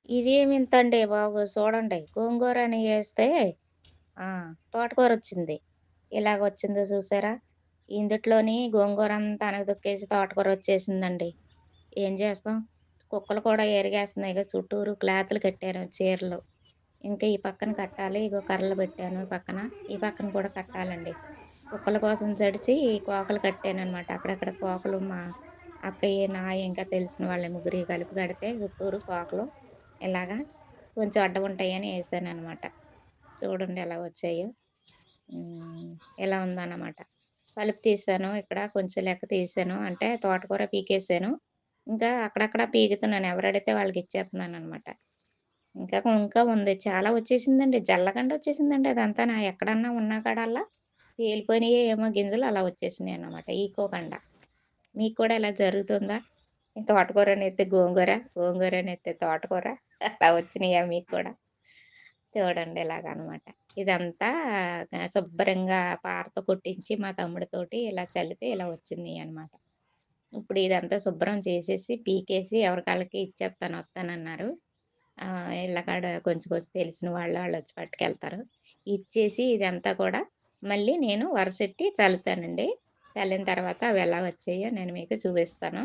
ఇదేమింతండి బాబు చూడండి. గోంగూరని ఏస్తే ఆ! తోటకూరొచ్చింది. ఎలాగొచ్చిందో చూసారా? ఇందుట్లోని గోంగూరంతా అనగదొక్కేసి తోటకూరొచ్చేసిందండి. ఏం చేస్తాం? కుక్కలు కూడా ఎరిగేస్తున్నాయిగా చుట్టూరు క్లాతులు కట్టాను చీరలు. ఇంకా ఈ పక్కన కట్టాలి. ఇగో కర్రలు పెట్టాను పక్కన. ఈ పక్కన కూడా కట్టాలండి. కుక్కల కోసం జడిసి కోకలు కట్టాననమాట. అక్కడక్కడ కోకలు మా అక్కయ్యి, నాయి ఇంకా తెలిసిన వాళ్ళయి ముగ్గురియి కలిపి కడితే చుట్టూరు కోకలు ఇలాగా కొంచెం అడ్డగుంటాయని ఏసాననమాట. చూడండి ఎలా వచ్చాయో. హ్మ్. ఇలా ఉందన్నమాట. కలుపు తీసాను. ఇక్కడ కొంచెం లెక్క తీసాను. అంటే తోటకూర పీకేసాను. ఇంకా అక్కడక్కడ పీకుతున్నాను. ఎవరడిగితే వాళ్ళకిచ్చేత్తన్నాననమాట. ఇంకా ఉంది. చాలా వచ్చేసిందండి. జల్లగండ వచ్చేసిందండి అదంతాన. ఎక్కడన్నా ఉన్న కాడల్లా పేలిపోయినయో ఏమో గింజలు అలా వచ్చేసినాయన్నమాట. ఈకోకండా. మీకు కూడా ఇలా జరుగుతుందా? ఈ తోటకూరనెత్తే గోంగూర, గోంగూరనెత్తే తోటకూర అలా వచ్చినియా మీకు కూడా? చూడండి ఇలాగనమాట. ఇదంతా శుభ్రంగా పారతో కొట్టించి మా తమ్ముడితోటి ఇలా చల్లితే ఇలా వచ్చినియనమాట. ఇప్పుడు ఇదంతా శుభ్రం చేసేసి, పీకేసి ఎవరికాళ్ళకి ఇచ్చేత్తాను వత్తానన్నారు. ఇళ్ళ కాడ కొంచెం కొంచెం తెలిసిన వాళ్ళు ఆళ్ళొచ్చి పట్టుకెళ్తారు. ఇచ్చేసి ఇదంతా కూడా మళ్ళీ నేను వరసెట్టి చల్లుతానండి. చల్లిన తర్వాత అవెలా వచ్చాయో నేను మీకు చూపిస్తాను.